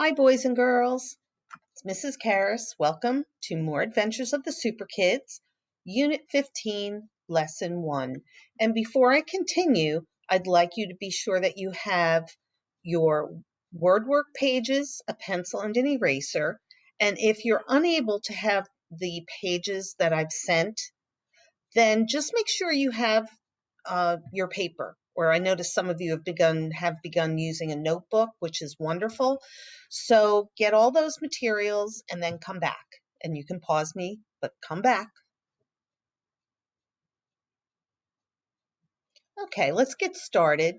Hi, boys and girls. It's Mrs. Karras. Welcome to More Adventures of the Super Kids, Unit 15, Lesson 1. And before I continue, I'd like you to be sure that you have your word work pages, a pencil, and an eraser. And if you're unable to have the pages that I've sent, then just make sure you have your paper. Or I notice some of you have begun using a notebook, which is wonderful. So get all those materials and then come back. And you can pause me, but come back. Okay, let's get started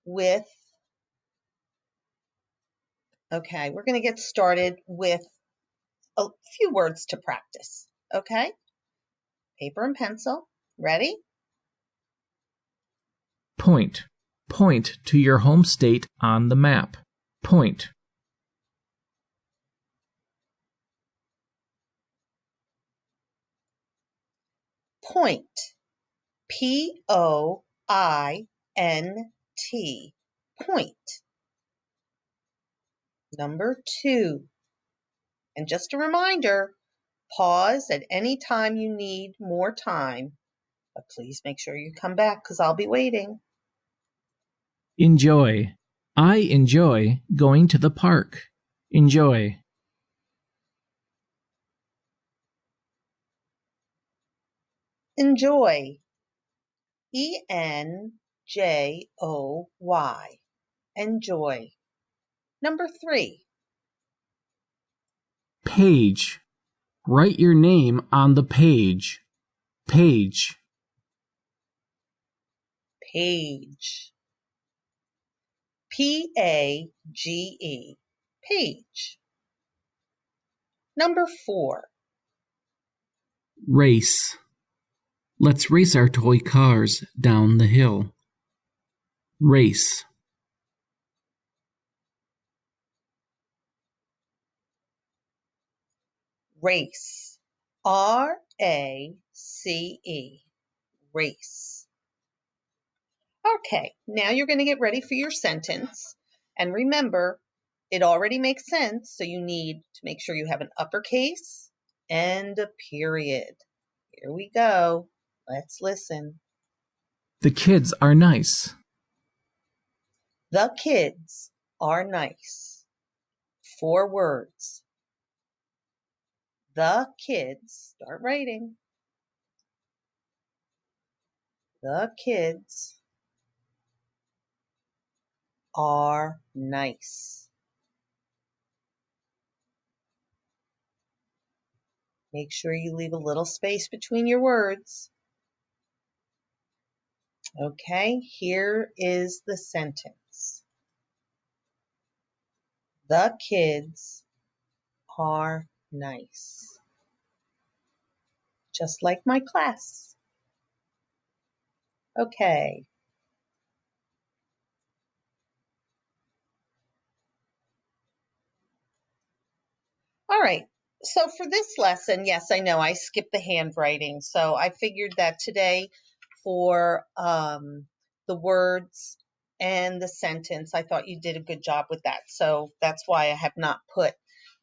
with, we're going to get started with a few words to practice. Okay, paper and pencil. Ready? Point. Point to your home state on the map. Point. Point. P-O-I-N-T. Point. Number 2. And just a reminder, pause at any time you need more time, but please make sure you come back because I'll be waiting. Enjoy. I enjoy going to the park. Enjoy. Enjoy. E-N-J-O-Y. Enjoy. Number 3. Page. Write your name on the page. Page. Page. P-A-G-E. Page. Number 4. Race. Let's race our toy cars down the hill. Race. Race. R-A-C-E. Race. Okay, now you're going to get ready for your sentence. And remember, it already makes sense, so you need to make sure you have an uppercase and a period. Here we go. Let's listen. The kids are nice. The kids are nice. 4 words. The kids, start writing. The kids are nice. Make sure you leave a little space between your words. Okay, here is the sentence. The kids are nice. Just like my class. Okay. All right. So for this lesson, yes, I know I skipped the handwriting. So I figured that today for the words and the sentence, I thought you did a good job with that. So that's why I have not put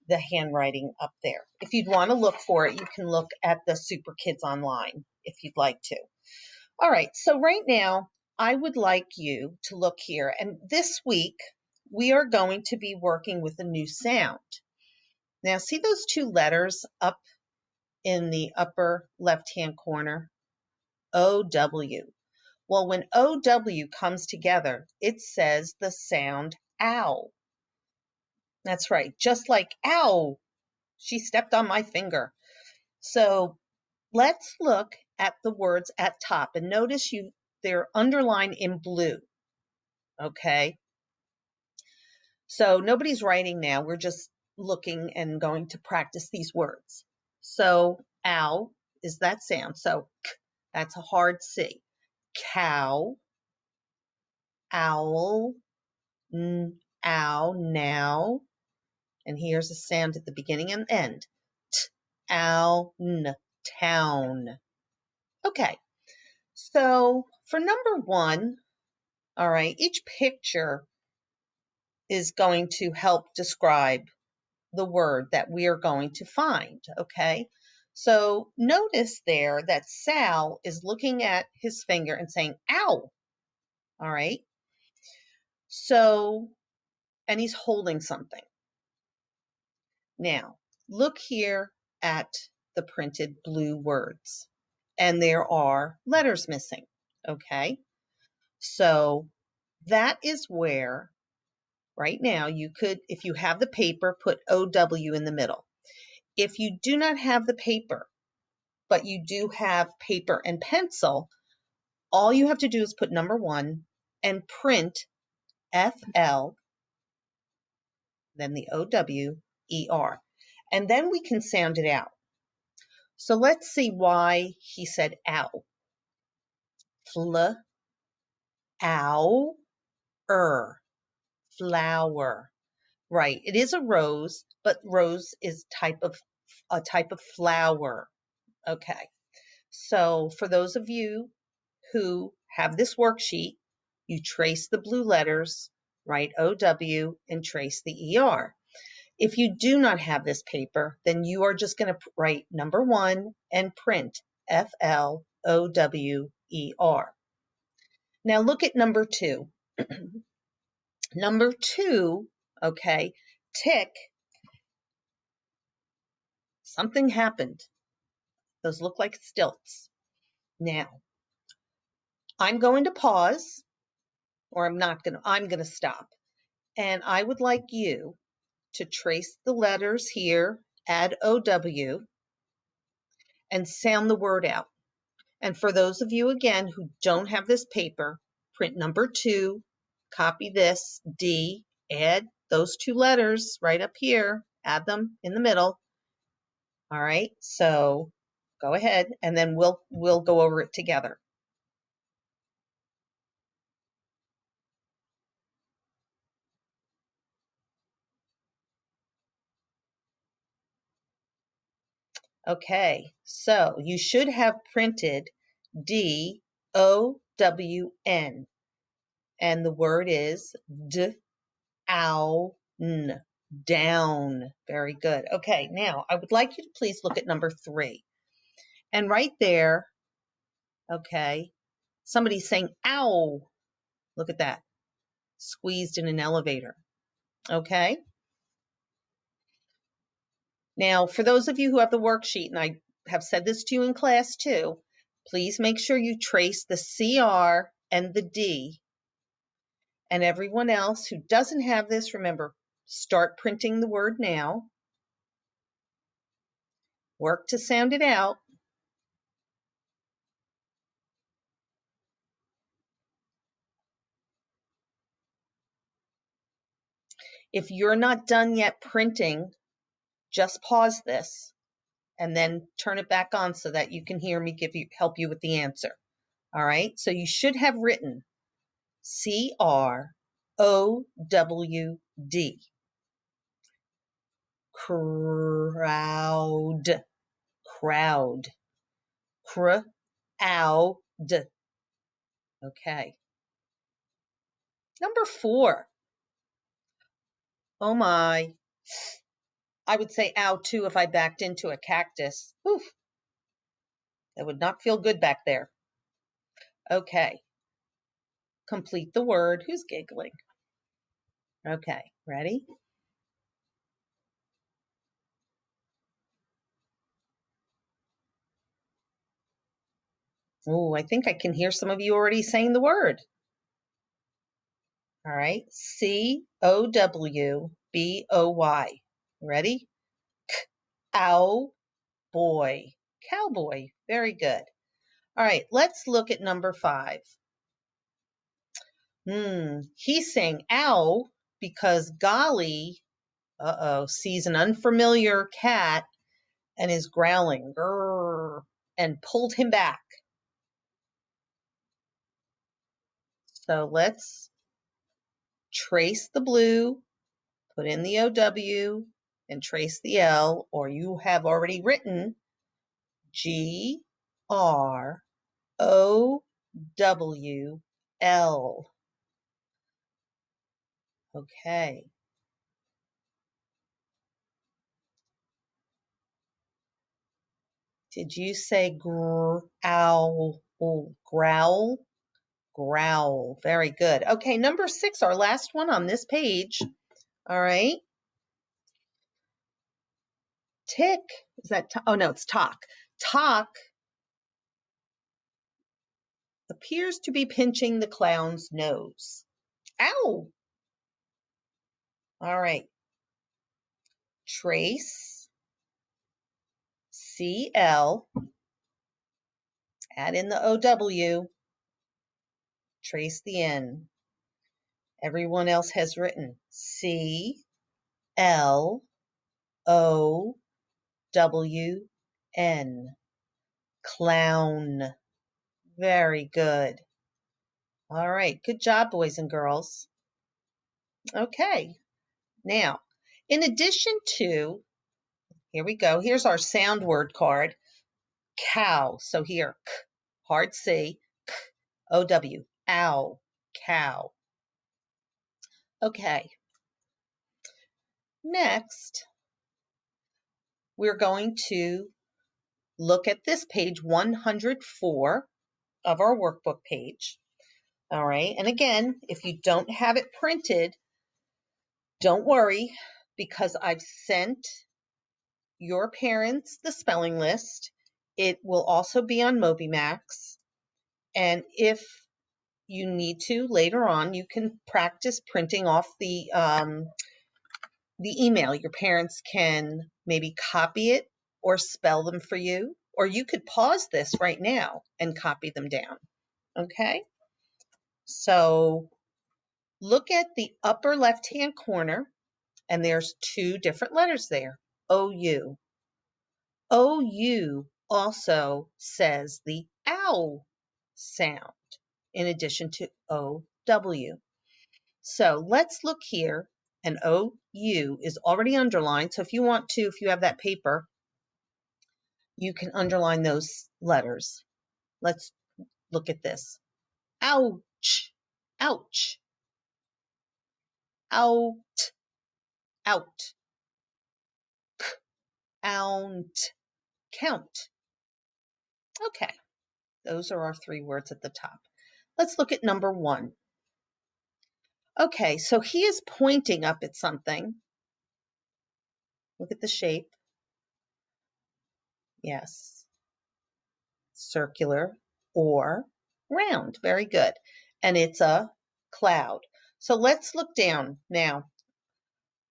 the handwriting up there. If you'd want to look for it, you can look at the Super Kids online if you'd like to. All right, so right now, I would like you to look here. And this week, we are going to be working with a new sound. Now, see those 2 letters up in the upper left-hand corner? O-W. Well, when O-W comes together, it says the sound ow. That's right, just like ow, she stepped on my finger. So let's look at the words at top and notice they're underlined in blue. Okay. So nobody's writing now. We're just looking and going to practice these words. So ow is that sound. So k, that's a hard C. Cow, owl, ow, now. And here's a sound at the beginning and end. T, ow, n, town. Okay. So for number 1, all right, each picture is going to help describe the word that we are going to find, okay? So notice there that Sal is looking at his finger and saying, ow, all right? So, and he's holding something. Now, look here at the printed blue words, and there are letters missing, okay? So that is where, right now, you could, if you have the paper, put OW in the middle. If you do not have the paper, but you do have paper and pencil, all you have to do is put number 1 and print FL, then the OWER. And then we can sound it out. So let's see why he said ow. Fl, ow, flower. Right, it is a rose, but rose is a type of flower. Okay, so for those of you who have this worksheet, you trace the blue letters, write OW, and trace the ER. If you do not have this paper, then you are just going to write number 1 and print FLOWER. Now look at number 2. Number 2, okay, tick, something happened. Those look like stilts. Now, I'm going to pause, or I'm going to stop. And I would like you to trace the letters here, add OW, and sound the word out. And for those of you, again, who don't have this paper, print number 2, copy this, D, add those 2 letters right up here, add them in the middle. All right, so go ahead, and then we'll go over it together. Okay, so you should have printed D-O-W-N, and the word is D-ow-n, down. Very good. Okay, now I would like you to please look at number 3. And right there, okay, somebody's saying, ow. Look at that, squeezed in an elevator. Okay. Now, for those of you who have the worksheet, and I have said this to you in class too, please make sure you trace the CR and the D. And everyone else who doesn't have this, remember, start printing the word now. Work to sound it out. If you're not done yet printing, just pause this and then turn it back on so that you can hear me help you with the answer. All right, so you should have written CROWD. Crowd, crowd, crowd. Okay. Number 4. Oh my. I would say ow too if I backed into a cactus. Oof. That would not feel good back there. Okay. Complete the word. Who's giggling? Okay, ready? Oh, I think I can hear some of you already saying the word. All right, COWBOY. Ready? Ow, boy. Cowboy. Very good. All right, let's look at number 5. He's saying ow because Golly, sees an unfamiliar cat and is growling, grrr, and pulled him back. So let's trace the blue, put in the OW, and trace the L, or you have already written GROWL. Okay. Did you say growl? Growl? Growl. Very good. Okay, number 6, our last one on this page. All right. Tick. Is that, oh no, it's talk. Talk appears to be pinching the clown's nose. Ow. All right. Trace. CL. Add in the OW. Trace the N. Everyone else has written CLOWN. Clown. Very good. All right. Good job, boys and girls. Okay. Now, in addition to, here we go. Here's our sound word card. Cow. So here, k, hard C, k, OW. Ow. Cow. Okay. Next, we're going to look at this page 104 of our workbook page. All right. And again, if you don't have it printed, don't worry, because I've sent your parents the spelling list. It will also be on MobyMax. And if you need to later on, you can practice printing off the email. Your parents can maybe copy it or spell them for you, or you could pause this right now and copy them down. Okay? So look at the upper left-hand corner, and there's 2 different letters there, OU. OU also says the ow sound in addition to OW. So let's look here, and OU is already underlined. So if you want to, if you have that paper, you can underline those letters. Let's look at this. Ouch, ouch, out, out, count, count. Okay, those are our 3 words at the top. Let's look at number 1. Okay, so he is pointing up at something. Look at the shape. Yes. Circular or round. Very good. And it's a cloud. So let's look down now.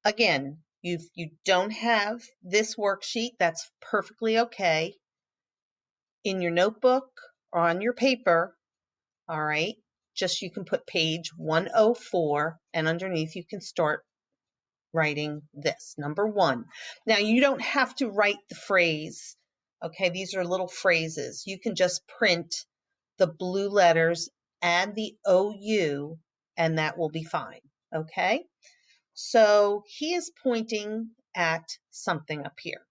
Again, you don't have this worksheet. That's perfectly okay. In your notebook or on your paper, all right, just you can put page 104, and underneath you can start writing this, number 1. Now, you don't have to write the phrase, okay? These are little phrases. You can just print the blue letters, add the OU, and that will be fine, okay? So he is pointing at something up here.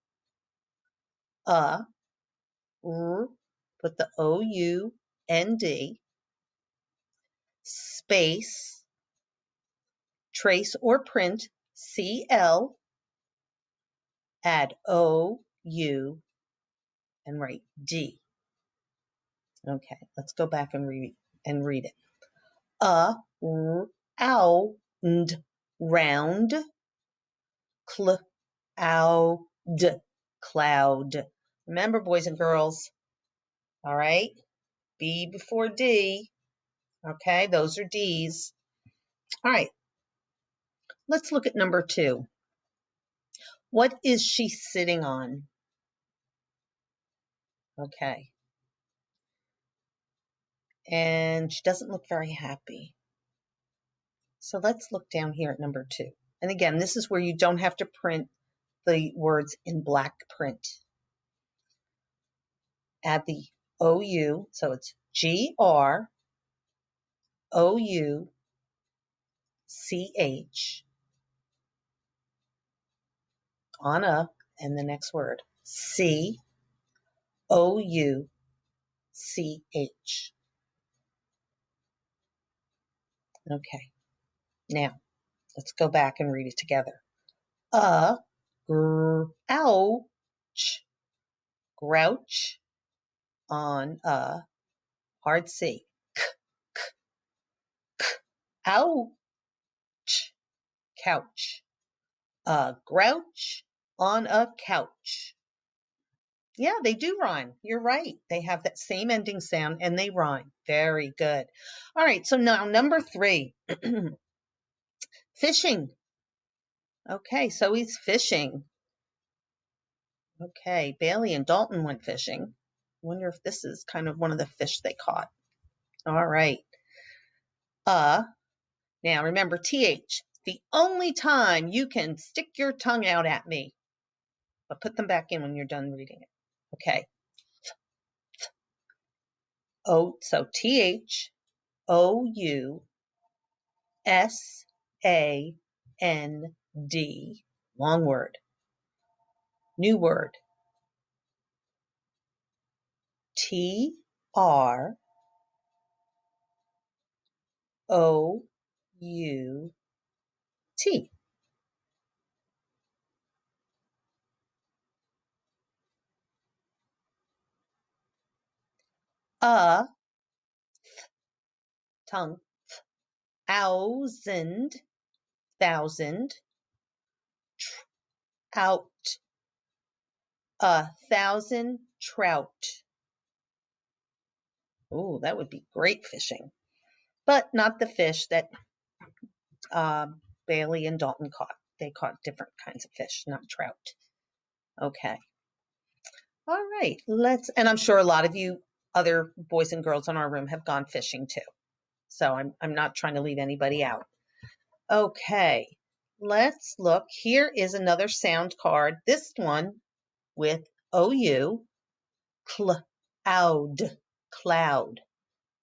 R, put the OUND, space, trace or print, CL, add OU, and write D. Okay, let's go back and read it. Ow, and round, cloud, cloud. Remember, boys and girls, all right? B before D. Okay, those are D's. All right, let's look at number 2. What is she sitting on? Okay. And she doesn't look very happy. So let's look down here at number 2. And again, this is where you don't have to print the words in black print. Add the OU, so it's GROUCH on a, and the next word, COUCH. Okay, now Let's go back and read it together. Ouch, grouch on a hard C. Ouch, couch. Grouch on a couch. Yeah, they do rhyme. You're right. They have that same ending sound and they rhyme. Very good. All right, so now number 3. Fishing. Okay, so he's fishing. Okay, Bailey and Dalton went fishing. Wonder if this is kind of one of the fish they caught. All right. Now remember TH. The only time you can stick your tongue out at me. But put them back in when you're done reading it. Okay. So TH OUSAND. Long word. New word. TROUT. A tongue. Thousand. Out. 1,000 trout. Oh, that would be great fishing. But not the fish that Bailey and Dalton caught. They caught different kinds of fish, not trout. Okay. All right. And I'm sure a lot of you other boys and girls in our room have gone fishing too. So I'm not trying to leave anybody out. Okay. Let's look. Here is another sound card. This one with OU, cloud.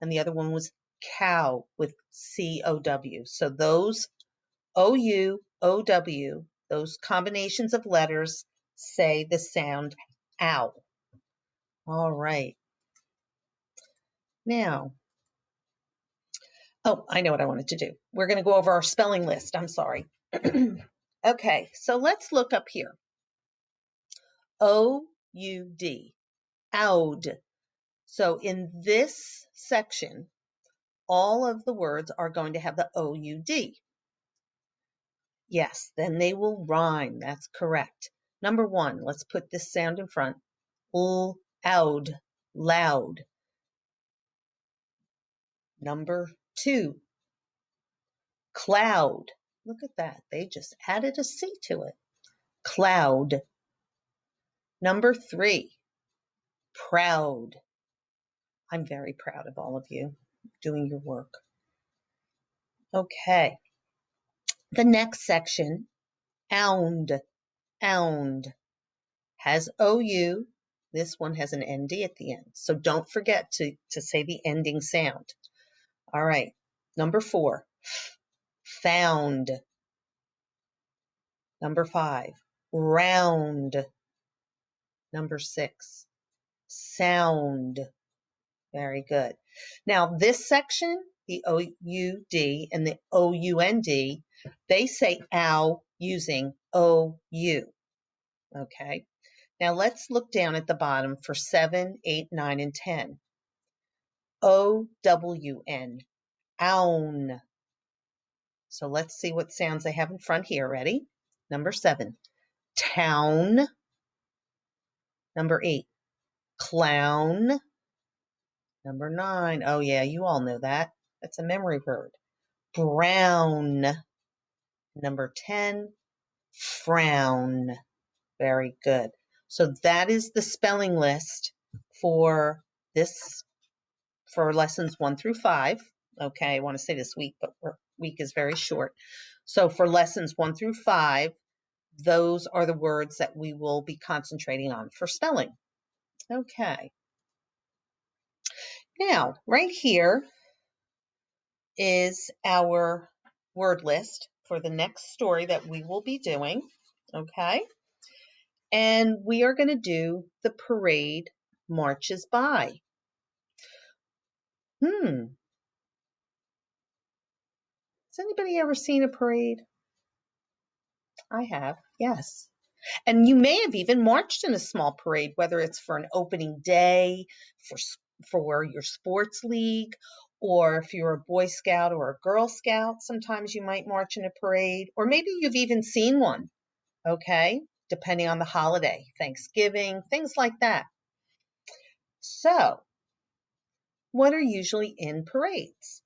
And the other one was cow with COW. So those OU, OW, those combinations of letters say the sound ow. All right. Now, I know what I wanted to do. We're going to go over our spelling list. I'm sorry. Okay, so let's look up here. OUD, OUD. So in this section, all of the words are going to have the OUD. Yes, then they will rhyme. That's correct. Number 1, let's put this sound in front. Loud, loud. Number 2, cloud. Look at that. They just added a C to it. Cloud. Number 3, proud. I'm very proud of all of you doing your work. Okay. The next section, ound, ound, has OU. This one has an ND at the end. So don't forget to say the ending sound. All right. Number 4, found. Number 5, round. Number 6, sound. Very good. Now this section, the OUD and the OUND, they say ow using OU. Okay. Now let's look down at the bottom for 7, 8, 9, and 10. OWN, own. So let's see what sounds I have in front here. Ready? Number 7, town. Number 8, clown. Number 9, oh yeah, you all know that. That's a memory word. Brown. Number 10, frown. Very good. So that is the spelling list for lessons 1 through 5. Okay, I want to say this week, but our week is very short. So for lessons 1 through 5, those are the words that we will be concentrating on for spelling. Okay. Now, right here is our word list for the next story that we will be doing. Okay. And we are going to do The Parade Marches By. Has anybody ever seen a parade? I have, yes. And you may have even marched in a small parade, whether it's for an opening day, for for your sports league, or if you're a Boy Scout or a Girl Scout, sometimes you might march in a parade, or maybe you've even seen one, okay? Depending on the holiday, Thanksgiving, things like that. So, what are usually in parades?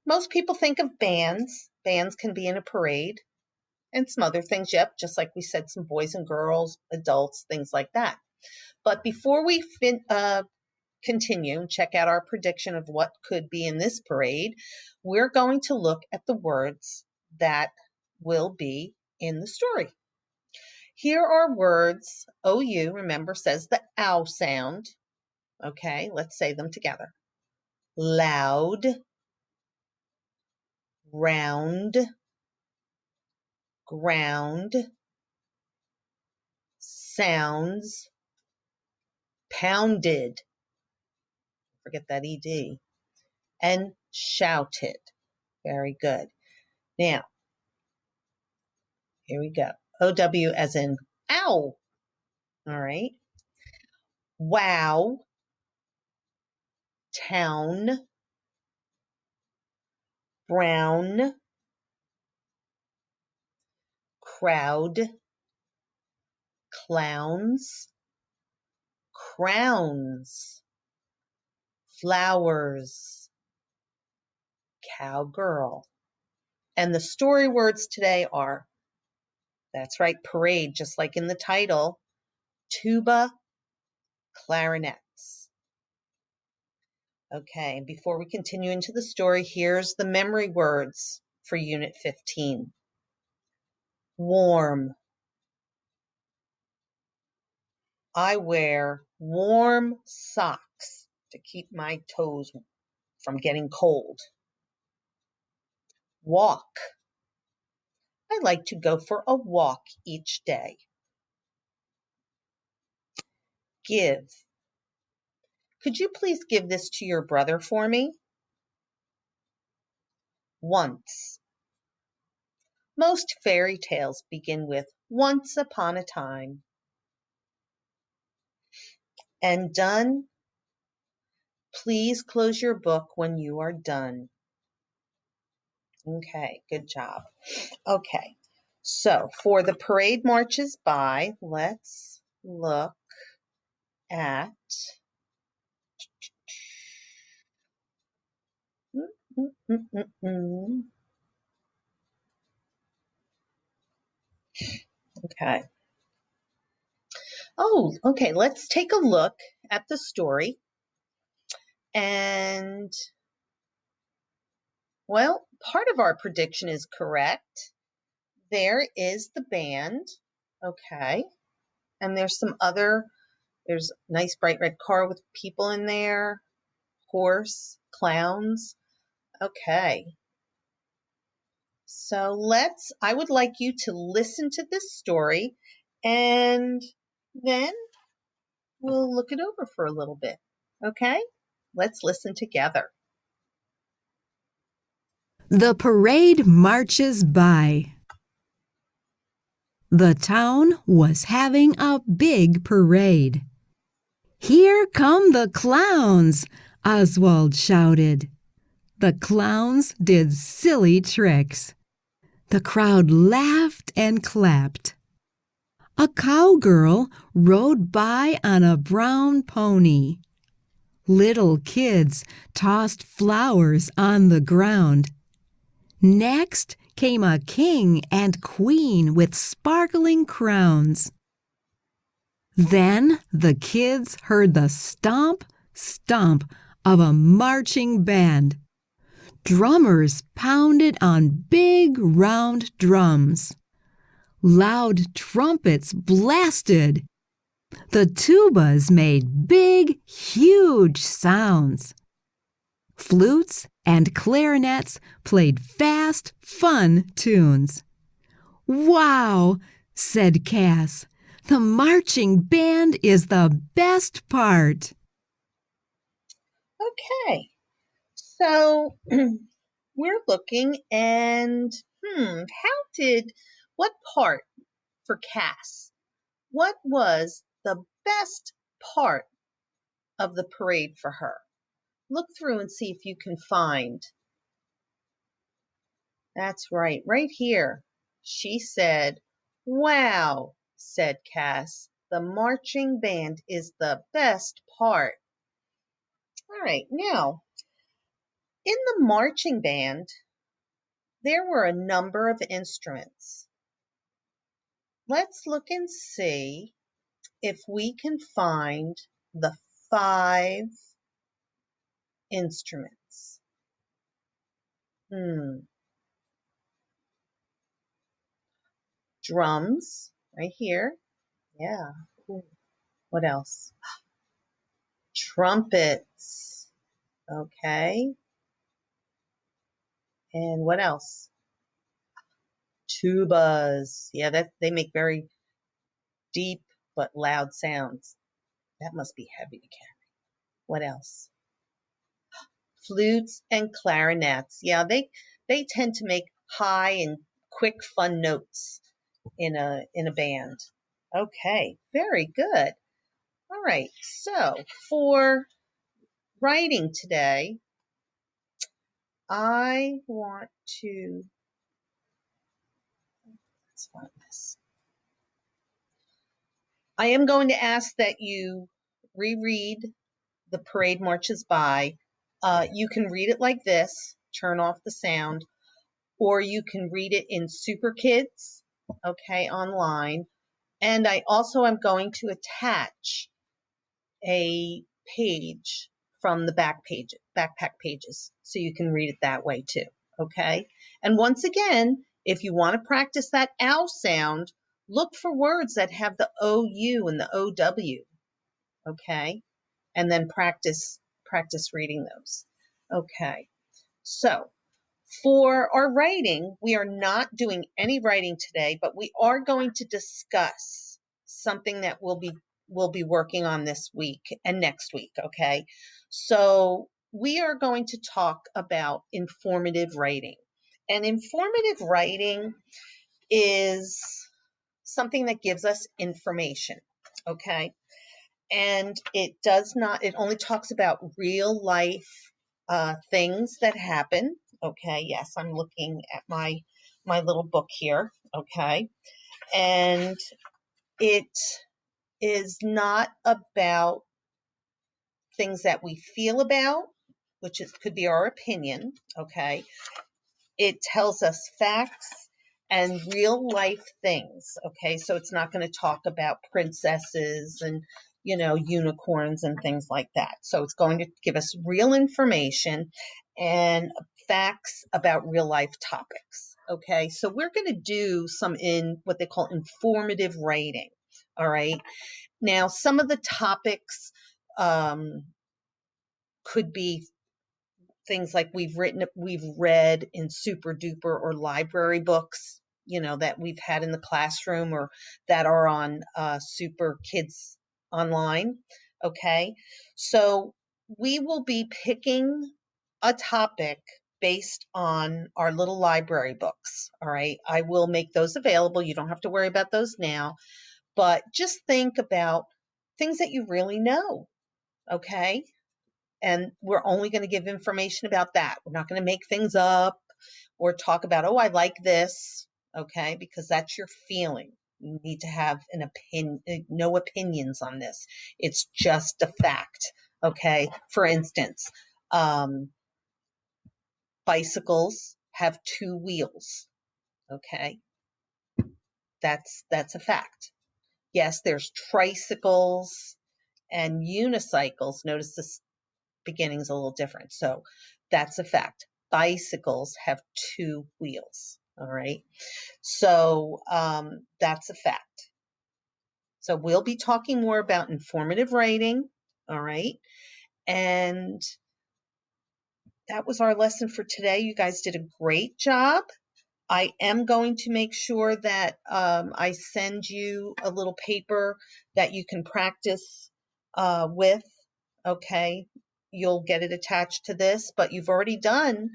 Most people think of bands. Bands can be in a parade and some other things, yep, just like we said, some boys and girls, adults, things like that. But before we continue and check out our prediction of what could be in this parade, we're going to look at the words that will be in the story. Here are words. OU, remember, says the ow sound. Okay, let's say them together. Loud, round, ground, sounds, pounded, forget that ED, and shouted. Very good. Now, here we go. OW as in ow. All right. Wow, town, brown, crowd, clowns, crowns, flowers, cowgirl. And the story words today are, that's right, parade, just like in the title, tuba, clarinets. Okay, and before we continue into the story, here's the memory words for Unit 15. Warm. I wear warm socks to keep my toes from getting cold. Walk. I like to go for a walk each day. Give. Could you please give this to your brother for me? Once. Most fairy tales begin with once upon a time. And done. Please close your book when you are done. Okay, good job. Okay, so for the parade marches by, let's look at okay. Oh, okay, let's take a look at the story. And, well, part of our prediction is correct. There is the band, okay. And there's there's a nice bright red car with people in there, horse, clowns. Okay. So I would like you to listen to this story and then we'll look it over for a little bit. Okay? Let's listen together. The parade marches by. The town was having a big parade. Here come the clowns, Oswald shouted. The clowns did silly tricks. The crowd laughed and clapped. A cowgirl rode by on a brown pony. Little kids tossed flowers on the ground. Next came a king and queen with sparkling crowns. Then the kids heard the stomp, stomp of a marching band. Drummers pounded on big round drums. Loud trumpets blasted. The tubas made big, huge sounds. Flutes and clarinets played fast, fun tunes. "Wow," said Cass. "The marching band is the best part." Okay. So we're looking and how what part for Cass? What was the best part of the parade for her? Look through and see if you can find. That's right here. She said, "Wow," said Cass, "the marching band is the best part." All right, now, in the marching band, there were a number of instruments. Let's look and see if we can find the 5 instruments. Drums, right here. Yeah. Cool. What else? Trumpets. Okay. And what else? Tubas. Yeah, that they make very deep but loud sounds. That must be heavy to carry. What else? Flutes and clarinets. Yeah, they tend to make high and quick fun notes in a band. Okay, very good. All right. So, for writing today, I want to let's find this. I am going to ask that you reread The Parade Marches By. You can read it like this, turn off the sound, or you can read it in Super Kids, okay, online. And I also am going to attach a page from the backpack pages, so you can read it that way too, okay? And once again, if you want to practice that ow sound, look for words that have the OU and the OW, okay? And then practice reading those. Okay, so for our writing, we are not doing any writing today, but we are going to discuss something that we'll be working on this week and next week, okay? So we are going to talk about informative writing. And informative writing is something that gives us information, okay? And it only talks about real life things that happen. Okay, yes, I'm looking at my little book here. Okay, and it is not about things that we feel about, which could be our opinion. Okay, it tells us facts and real life things. Okay, so it's not going to talk about princesses and unicorns and things like that. So it's going to give us real information and facts about real life topics. Okay, so we're going to do some in what they call informative writing. All right, now some of the topics could be things like we've read in super duper or library books, that we've had in the classroom or that are on Super Kids online. Okay, so we will be picking a topic based on our little library books. All right, I will make those available. You don't have to worry about those now, but just think about things that you really know. Okay, and we're only going to give information about that. We're not going to make things up or talk about, oh, I like this, okay, because that's your feeling. You need to have an opinion, no opinions on this. It's just a fact, okay? For instance, bicycles have 2 wheels, okay? That's a fact. Yes, there's tricycles and unicycles. Notice this beginning's a little different. So that's a fact. Bicycles have 2 wheels. All right. So that's a fact. So we'll be talking more about informative writing. All right. And that was our lesson for today. You guys did a great job. I am going to make sure that I send you a little paper that you can practice with. Okay, you'll get it attached to this, but you've already done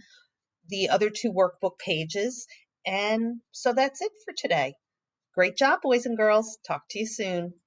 the other 2 workbook pages, And so that's it for today. Great job, boys and girls. Talk to you soon.